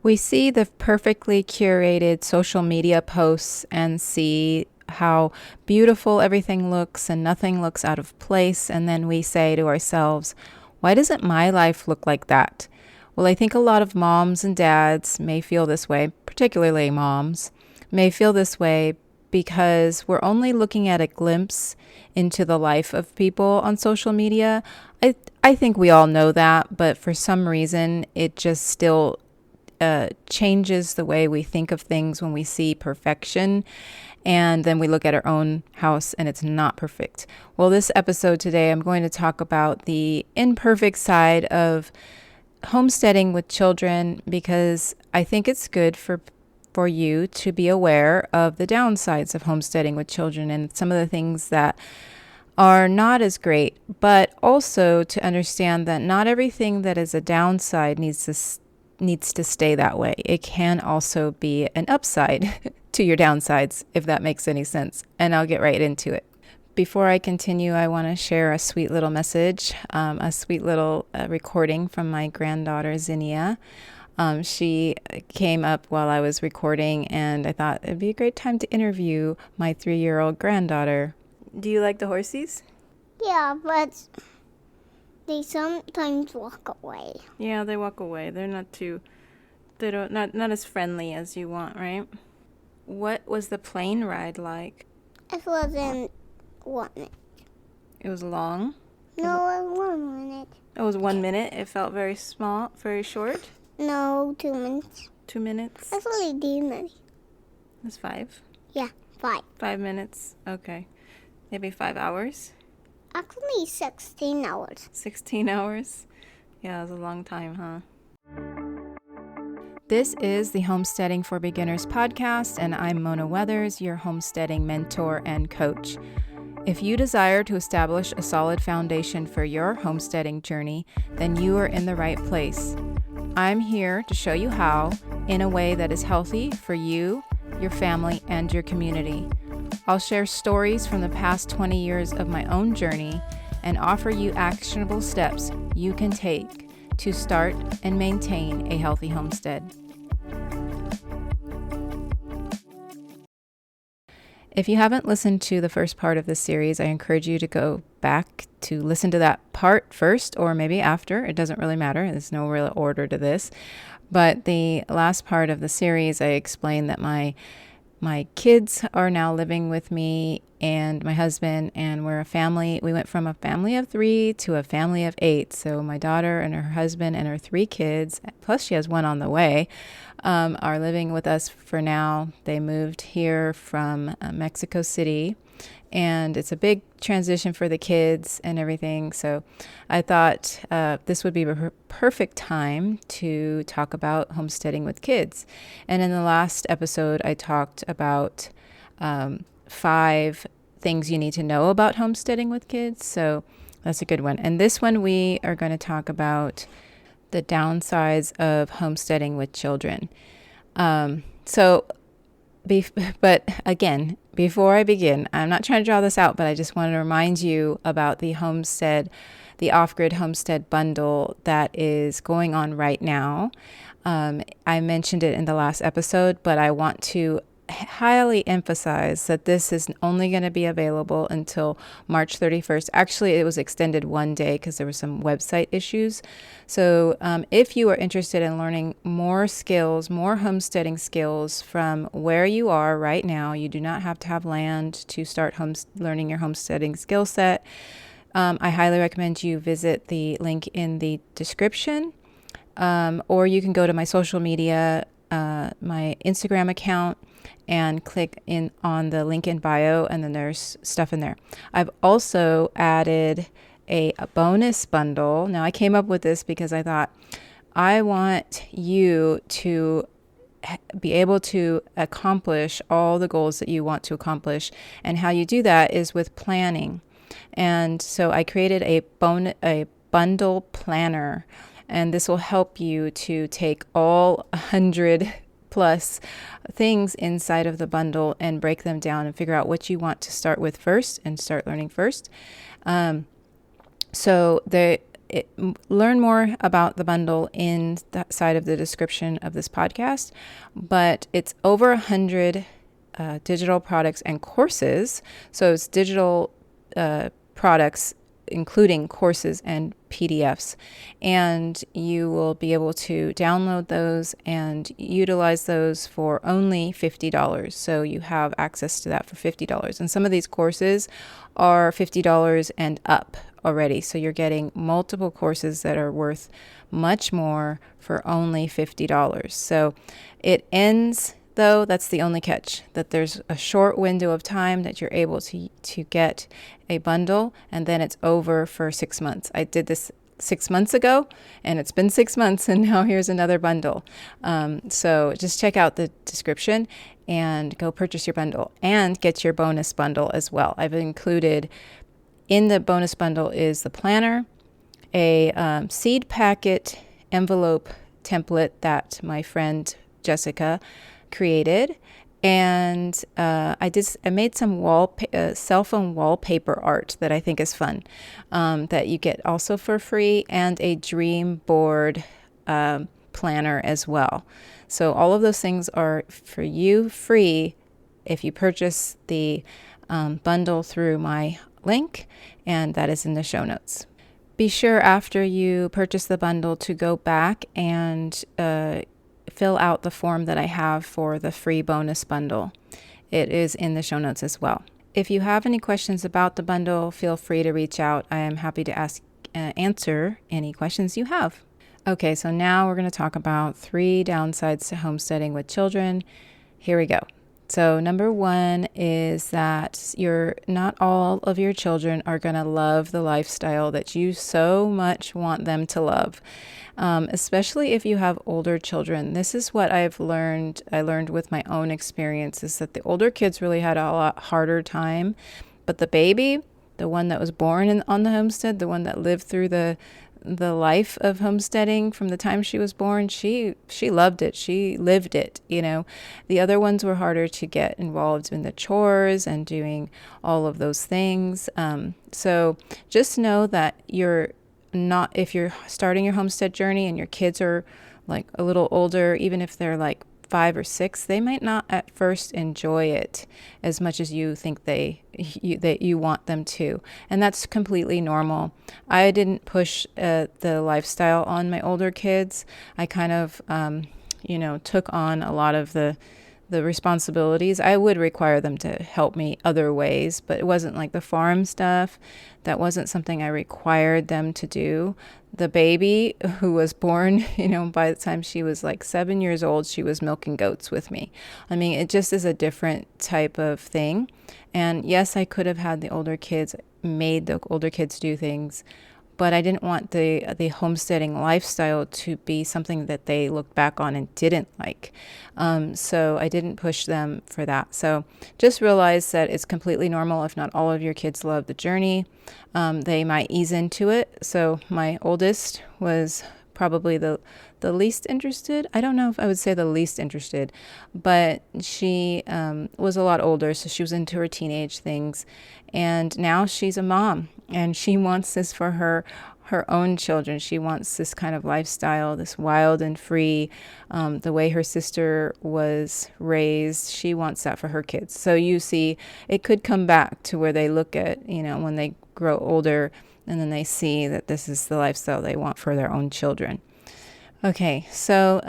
We see the perfectly curated social media posts and see how beautiful everything looks and nothing looks out of place. And then we say to ourselves, why doesn't my life look like that? Well, I think a lot of moms and dads may feel this way, particularly moms, may feel this way because we're only looking at a glimpse into the life of people on social media. I think we all know that, but for some reason, it just still changes the way we think of things when we see perfection. And then we look at our own house and it's not perfect. Well, this episode today, I'm going to talk about the imperfect side of homesteading with children because I think it's good for you to be aware of the downsides of homesteading with children and some of the things that are not as great, but also to understand that not everything that is a downside needs to stay that way. It can also be an upside to your downsides, if that makes any sense. And I'll get right into it. Before I continue, I want to share a sweet little message, a sweet little recording from my granddaughter, Zinnia. She came up while I was recording, and I thought it'd be a great time to interview my 3-year-old granddaughter. Do you like the horsies? Yeah, but they sometimes walk away. Yeah, they walk away. They're not as friendly as you want, right? What was the plane ride like? It wasn't 1 minute. It was long? No, it was 1 minute. It was 1 minute. It felt very small, very short. No, 2 minutes. 2 minutes? Actually, did many. It was 5? Yeah, 5. 5 minutes. Okay. Maybe 5 hours? Actually, 16 hours. 16 hours? Yeah, it was a long time, huh? This is the Homesteading for Beginners podcast, and I'm Mona Weathers, your homesteading mentor and coach. If you desire to establish a solid foundation for your homesteading journey, then you are in the right place. I'm here to show you how in a way that is healthy for you, your family, and your community. I'll share stories from the past 20 years of my own journey and offer you actionable steps you can take to start and maintain a healthy homestead. If you haven't listened to the first part of this series, I encourage you to go back to listen to that part first or maybe after. It doesn't really matter. There's no real order to this. But the last part of the series, I explained that my kids are now living with me and my husband, and we're a family. We went from a family of 3 to a family of 8. So my daughter and her husband and her 3 kids, plus she has one on the way, are living with us for now. They moved here from Mexico City, and it's a big transition for the kids and everything. So I thought this would be a perfect time to talk about homesteading with kids. And in the last episode, I talked about 5 things you need to know about homesteading with kids. So that's a good one. And this one, we are going to talk about the downsides of homesteading with children. But again, before I begin, I'm not trying to draw this out, but I just want to remind you about the off-grid homestead bundle that is going on right now. I mentioned it in the last episode, but I want to highly emphasize that this is only going to be available until March 31st. Actually, it was extended 1 day because there were some website issues. So if you are interested in learning more skills, more homesteading skills from where you are right now, you do not have to have land to start learning your homesteading skill set. I highly recommend you visit the link in the description, or you can go to my social media, my Instagram account, and click in on the link in bio, and then there's stuff in there. I've also added a bonus bundle. Now, I came up with this because I thought I want you to be able to accomplish all the goals that you want to accomplish, and how you do that is with planning. And so I created a bundle planner, and this will help you to take all 100 plus things inside of the bundle and break them down and figure out what you want to start with first and start learning first. So learn more about the bundle in the side of the description of this podcast, but it's over 100 digital products and courses. So it's digital products, including courses and PDFs. And you will be able to download those and utilize those for only $50. So you have access to that for $50. And some of these courses are $50 and up already. So you're getting multiple courses that are worth much more for only $50. So it ends, though, that's the only catch, that there's a short window of time that you're able to get a bundle, and then it's over for 6 months. I did this 6 months ago, and it's been 6 months, and now here's another bundle. So just check out the description and go purchase your bundle and get your bonus bundle as well. I've included in the bonus bundle is the planner, a seed packet envelope template that my friend Jessica created, and I made some cell phone wallpaper art that I think is fun, that you get also for free, and a dream board planner as well. So all of those things are for you free if you purchase the bundle through my link, and that is in the show notes. Be sure after you purchase the bundle to go back and fill out the form that I have for the free bonus bundle. It is in the show notes as well. If you have any questions about the bundle, feel free to reach out. I am happy to answer any questions you have. Okay, so now we're going to talk about 3 downsides to homesteading with children. Here we go. So number 1 is that not all of your children are going to love the lifestyle that you so much want them to love, especially if you have older children. This is what I learned with my own experience, is that the older kids really had a lot harder time, but the baby, the one that was born on the homestead, the one that lived through the life of homesteading from the time she was born, she loved it. She lived it, The other ones were harder to get involved in the chores and doing all of those things. So just know that if you're starting your homestead journey and your kids are like a little older, even if they're like 5 or 6, they might not at first enjoy it as much as you think that you want them to, and that's completely normal. I didn't push the lifestyle on my older kids. I kind of took on a lot of the responsibilities. I would require them to help me other ways, but it wasn't like the farm stuff. That wasn't something I required them to do. The baby, who was born, by the time she was like 7 years old, she was milking goats with me. I mean, it just is a different type of thing. And yes, I could have had made the older kids do things, but I didn't want the homesteading lifestyle to be something that they looked back on and didn't like. So I didn't push them for that. So just realize that it's completely normal if not all of your kids love the journey. They might ease into it. So my oldest was probably the least interested. I don't know if I would say the least interested, but she was a lot older, so she was into her teenage things. And now she's a mom, and she wants this for her own children. She wants this kind of lifestyle, this wild and free, the way her sister was raised. She wants that for her kids. So you see, it could come back to where they look at, when they grow older, and then they see that this is the lifestyle they want for their own children. Okay, so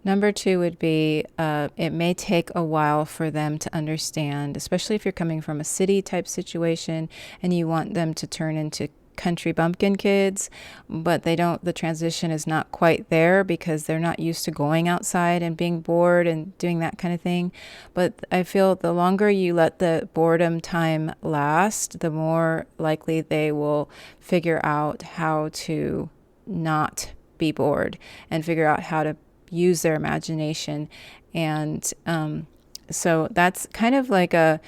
number 2 would be it may take a while for them to understand, especially if you're coming from a city type situation and you want them to turn into country bumpkin kids, but the transition is not quite there because they're not used to going outside and being bored and doing that kind of thing. But I feel the longer you let the boredom time last, the more likely they will figure out how to not be bored and figure out how to use their imagination. And so that's kind of like a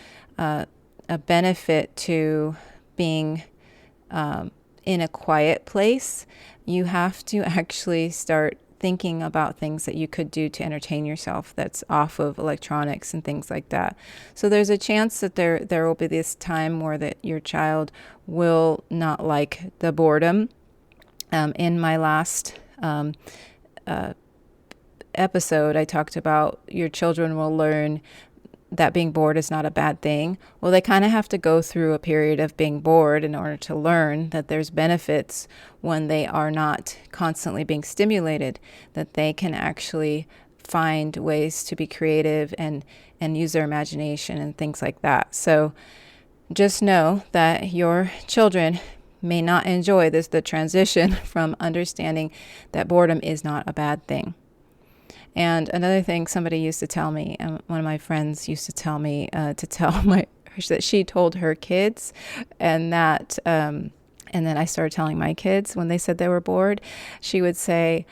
benefit to being in a quiet place. You have to actually start thinking about things that you could do to entertain yourself that's off of electronics and things like that. So there's a chance that there will be this time where that your child will not like the boredom In my last episode, I talked about your children will learn that being bored is not a bad thing. Well, they kind of have to go through a period of being bored in order to learn that there's benefits when they are not constantly being stimulated, that they can actually find ways to be creative and use their imagination and things like that. So just know that your children may not enjoy the transition from understanding that boredom is not a bad thing. And another thing somebody used to tell me, one of my friends used to tell me that she told her kids, and then I started telling my kids when they said they were bored. She would say,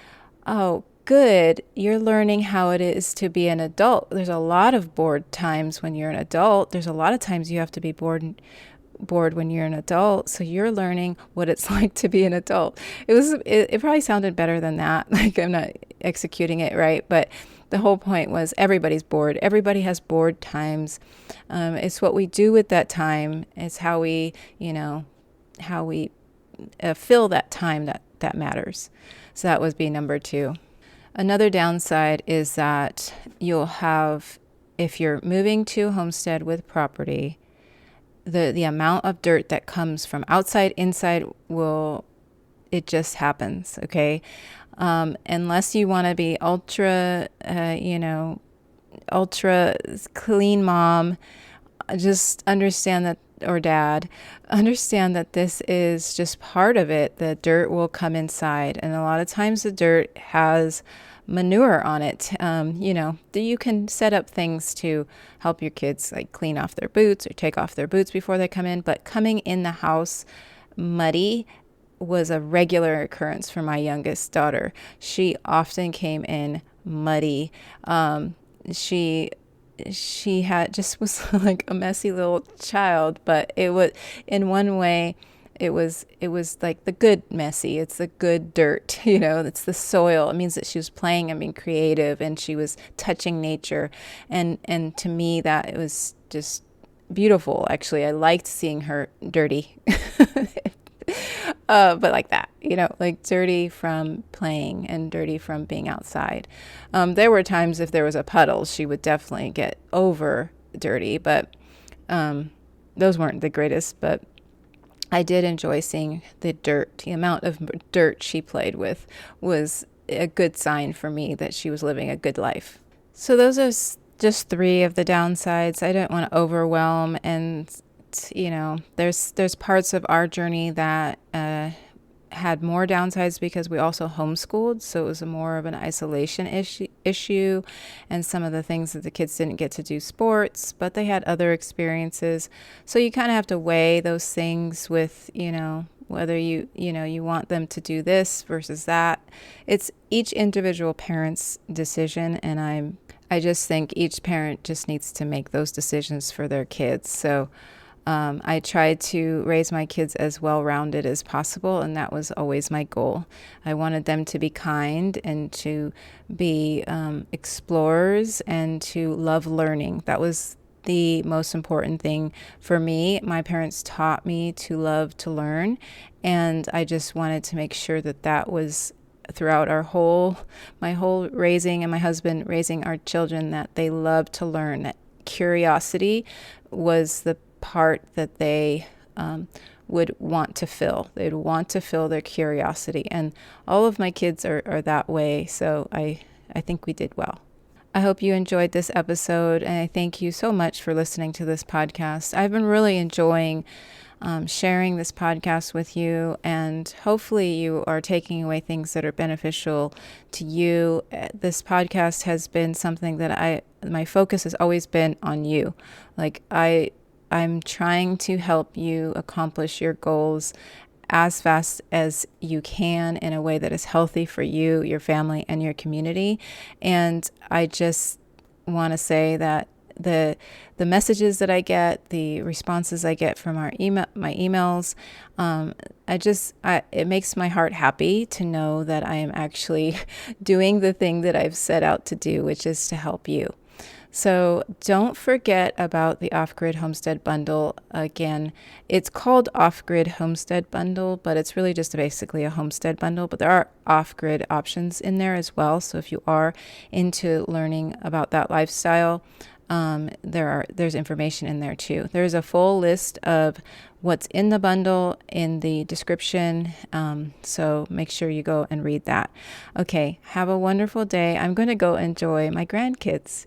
"Oh, good, you're learning how it is to be an adult. There's a lot of bored times when you're an adult. There's a lot of times you have to be bored when you're an adult, so you're learning what it's like to be an adult." It probably sounded better than that. Like, I'm not executing it right, but the whole point was everybody's bored. Everybody has bored times. It's what we do with that time. It's how we fill that time that matters. So that would be number 2. Another downside is that you'll have, if you're moving to a homestead with property, the amount of dirt that comes from outside, inside, it just happens, okay? Unless you want to be ultra clean mom, just understand that, or dad, understand that this is just part of it. The dirt will come inside, and a lot of times the dirt has manure on it. You can set up things to help your kids, like clean off their boots or take off their boots before they come in, but coming in the house muddy was a regular occurrence for my youngest daughter. She often came in muddy. She was like a messy little child, but it was, in one way, it was like the good messy. It's the good dirt, it's the soil. It means that she was playing and being creative, and she was touching nature. And to me, that it was just beautiful. Actually, I liked seeing her dirty. But like that, like dirty from playing and dirty from being outside. There were times if there was a puddle, she would definitely get over dirty, but those weren't the greatest. But I did enjoy seeing the dirt. The amount of dirt she played with was a good sign for me that she was living a good life. So those are just 3 of the downsides. I don't want to overwhelm, and there's parts of our journey that had more downsides because we also homeschooled, so it was more of an isolation issue, and some of the things that the kids didn't get to do sports, but they had other experiences. So you kind of have to weigh those things with, whether you want them to do this versus that. It's each individual parent's decision, and I just think each parent just needs to make those decisions for their kids. So I tried to raise my kids as well-rounded as possible, and that was always my goal. I wanted them to be kind and to be explorers and to love learning. That was the most important thing for me. My parents taught me to love to learn, and I just wanted to make sure that was throughout my whole raising, and my husband raising our children, that they loved to learn, that curiosity was the part that they would want to fill. They'd want to fill their curiosity. And all of my kids are that way. So I think we did well. I hope you enjoyed this episode, and I thank you so much for listening to this podcast. I've been really enjoying sharing this podcast with you, and hopefully you are taking away things that are beneficial to you. This podcast has been something that my focus has always been on you. Like I'm trying to help you accomplish your goals as fast as you can in a way that is healthy for you, your family, and your community. And I just want to say that the messages that I get, the responses I get from my emails, it makes my heart happy to know that I am actually doing the thing that I've set out to do, which is to help you. So don't forget about the off-grid homestead bundle. Again, it's called off-grid homestead bundle, but it's really just basically a homestead bundle. But there are off-grid options in there as well. So if you are into learning about that lifestyle, there's information in there too. There's a full list of what's in the bundle in the description. So make sure you go and read that. Okay, have a wonderful day. I'm going to go enjoy my grandkids.